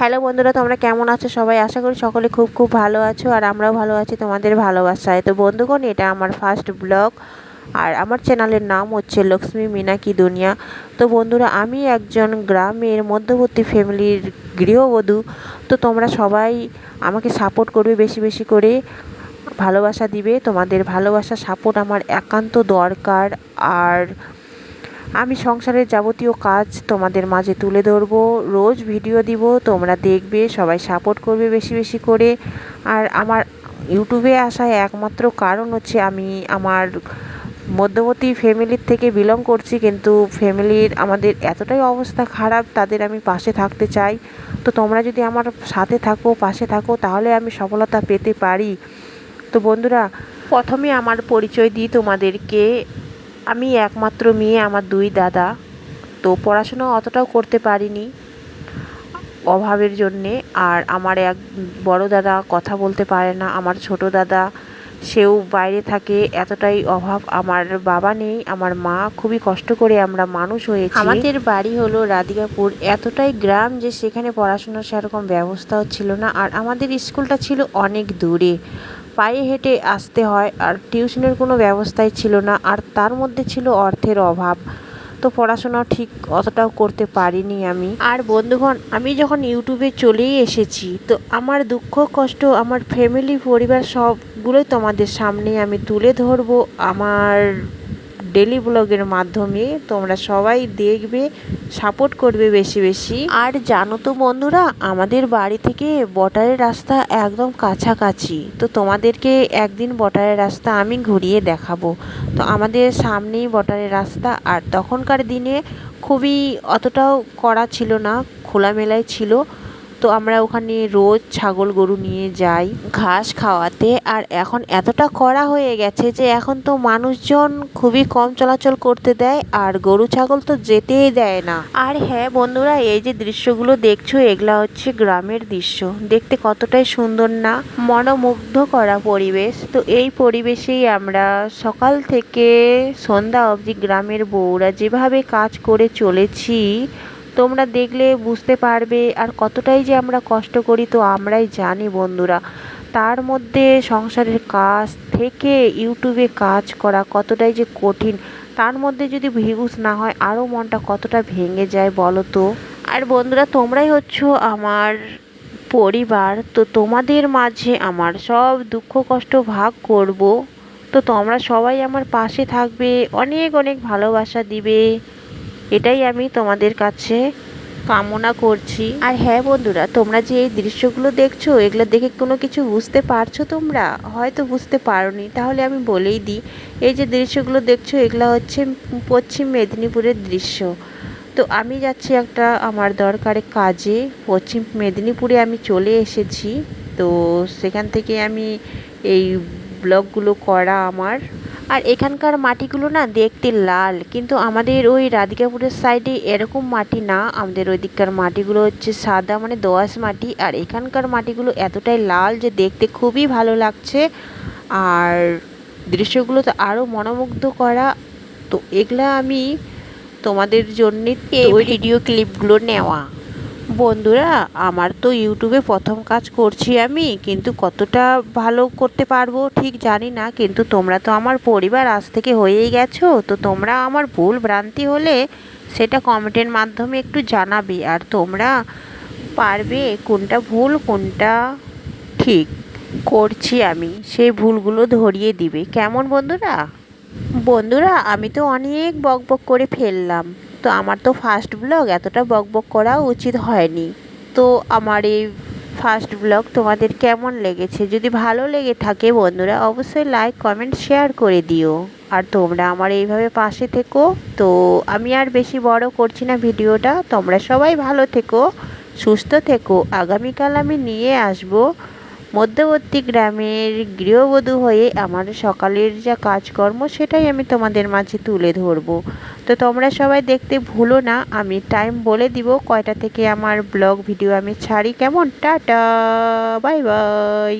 Hello বন্ধুরা, তোমরা কেমন আছো সবাই? আশা করি সকলে খুব খুব ভালো আছো, আর আমরাও ভালো আছি তোমাদের ভালোবাসায়। তো বন্ধুগণ, এটা আমার ফার্স্ট ব্লগ, আর আমার চ্যানেলের নাম হচ্ছে লক্ষ্মী মিনাকি দুনিয়া। তো বন্ধুরা, আমি একজন গ্রামের মধ্যবর্তী ফ্যামিলির গৃহবধূ। তো তোমরা সবাই আমাকে সাপোর্ট করবে, বেশি বেশি করে ভালোবাসা দিবে। তোমাদের ভালোবাসা সাপোর্ট আমার একান্ত দরকার। আর আমি সংসারের যাবতীয় কাজ তোমাদের মাঝে তুলে ধরবো, রোজ ভিডিও দিব, তোমরা দেখবে, সবাই সাপোর্ট করবে বেশি বেশি করে। আর আমার ইউটিউবে আসার একমাত্র কারণ হচ্ছে আমি আমার মধ্যবর্তী ফ্যামিলির থেকে বিলং করছি, কিন্তু ফ্যামিলির আমাদের এতটাই অবস্থা খারাপ, তাদের আমি পাশে থাকতে চাই। তো তোমরা যদি আমার সাথে থাকো, পাশে থাকো, তাহলে আমি সফলতা পেতে পারি। তো বন্ধুরা, প্রথমে আমার পরিচয় দিই তোমাদেরকে। আমি একমাত্র মেয়ে, আমার দুই দাদা। তো পড়াশোনা অতটাও করতে পারিনি অভাবের জন্যে। আর আমার এক বড় দাদা কথা বলতে পারে না, আমার ছোট দাদা সেও বাইরে থাকে, এতটাই অভাব। আমার বাবা নেই, আমার মা, খুবই কষ্ট করে আমরা মানুষ হয়েছি। আমাদের বাড়ি হলো রাধিকাপুর, এতটাই গ্রাম যে সেখানে পড়াশোনার সেরকম ব্যবস্থাও ছিল না। আর আমাদের স্কুলটা ছিল অনেক দূরে, পায়ে হেঁটে আসতে হয়, আর টিউশনের কোনো ব্যবস্থাই ছিল না। আর তার মধ্যে ছিল অর্থের অভাব, তো পড়াশোনাও ঠিক অতটাও করতে পারিনি আমি। আর বন্ধুগণ, আমি যখন ইউটিউবে চলেই এসেছি, তো আমার দুঃখ কষ্ট, আমার ফ্যামিলি পরিবার সবগুলোই তোমাদের সামনে আমি তুলে ধরবো আমার ডেলি ব্লগের মাধ্যমে। তোমরা সবাই দেখবে, সাপোর্ট করবে বেশি বেশি। আর জানো তো বন্ধুরা, আমাদের বাড়ি থেকে বটারের রাস্তা একদম কাছাকাছি। তো তোমাদেরকে একদিন বটারের রাস্তা আমি ঘুরিয়ে দেখাবো। তো আমাদের সামনেই বটারের রাস্তা। আর তখনকার দিনে খুবই অতটাও করা ছিল না, খোলামেলায় ছিল। তো আমরা ওখানে রোজ ছাগল গরু নিয়ে যাই ঘাস খাওয়াতে। আর এখন এতটা করা হয়ে গেছে যে এখন তো মানুষজন খুবই কম চলাচল করতে দেয়, আর গরু ছাগল তো যেতেই দেয় না। আর হ্যাঁ বন্ধুরা, এই যে দৃশ্যগুলো দেখছো, এগুলা হচ্ছে গ্রামের দৃশ্য। দেখতে কতটাই সুন্দর না, মনোমুগ্ধ করা পরিবেশ। তো এই পরিবেশেই আমরা সকাল থেকে সন্ধ্যা অবধি গ্রামের বউরা যেভাবে কাজ করে চলেছি, তোমরা দেখলে বুঝতে পারবে। আর কতটাই যে আমরা কষ্ট করি তো আমরাই জানি বন্ধুরা। তার মধ্যে সংসারের কাজ থেকে ইউটিউবে কাজ করা কতটাই যে কঠিন, তার মধ্যে যদি ভিউজ না হয় আরও মনটা কতটা ভেঙে যায় বলো তো। আর বন্ধুরা, তোমরাই হচ্ছো আমার পরিবার, তো তোমাদের মাঝে আমার সব দুঃখ কষ্ট ভাগ করব। তো তোমরা সবাই আমার পাশে থাকবে, অনেক অনেক ভালোবাসা দিবে, এটাই আমি তোমাদের কাছে কামনা করছি। আর হ্যাঁ বন্ধুরা, তোমরা যে এই দৃশ্যগুলো দেখছো, এগুলো দেখে কোনো কিছু বুঝতে পারছো? তোমরা হয়তো বুঝতে পারোনি, তাহলে আমি বলেই দিই। এই যে দৃশ্যগুলো দেখছো, এগুলো হচ্ছে পশ্চিম মেদিনীপুরের দৃশ্য। তো আমি যাচ্ছি একটা আমার দরকারে কাজে, পশ্চিম মেদিনীপুরে আমি চলে এসেছি। তো সেখান থেকে আমি এই ব্লগগুলো করা আমার। আর এখানকার মাটিগুলো না দেখতে লাল, কিন্তু আমাদের ওই রাধিকাপুরের সাইডে এরকম মাটি না, আমাদের ওই দিককার মাটিগুলো হচ্ছে সাদা, মানে দোআঁশ মাটি। আর এখানকার মাটিগুলো এতটাই লাল যে দেখতে খুবই ভালো লাগছে। আর দৃশ্যগুলো তো আরও মনোমুগ্ধ করা। তো এগুলা আমি তোমাদের জন্যে এই ভিডিও ক্লিপগুলো নেওয়া। বন্ধুরা, আমার তো ইউটিউবে প্রথম কাজ করছি আমি, কিন্তু কতটা ভালো করতে পারবো ঠিক জানি না। কিন্তু তোমরা তো আমার পরিবার আজ থেকে হয়েই গেছো, তো তোমরা আমার ভুল ভ্রান্তি হলে সেটা কমেন্টের মাধ্যমে একটু জানাবে। আর তোমরা পারবে কোনটা ভুল কোনটা ঠিক করছি আমি, সেই ভুলগুলো ধরিয়ে দিবে, কেমন বন্ধুরা? বন্ধুরা, আমি তো অনেক বকবক করে ফেললাম। তো আমার তো ফার্স্ট ব্লগ, এতটা বকবক করা উচিত হয়নি। তো আমার এই ফার্স্ট ব্লগ তোমাদের কেমন লেগেছে? যদি ভালো লেগে থাকে বন্ধুরা, অবশ্যই লাইক কমেন্ট শেয়ার করে দিও। আর তোমরা আমার এইভাবে পাশে থেকো। তো আমি আর বেশি বড় করছি না ভিডিওটা, তোমরা সবাই ভালো থেকো, সুস্থ থেকো। আগামীকাল আমি নিয়ে আসবো মধ্যবর্তী গ্রামের গৃহবধূ হয়ে আমার সকালের যা কাজকর্ম, সেটাই আমি তোমাদের মাঝে তুলে ধরবো। তো তোমরা সবাই দেখতে ভুলো না, আমি টাইম বলে দিব কয়টা থেকে আমার ব্লগ ভিডিও আমি ছাড়ি, কেমন? Tata, bye bye.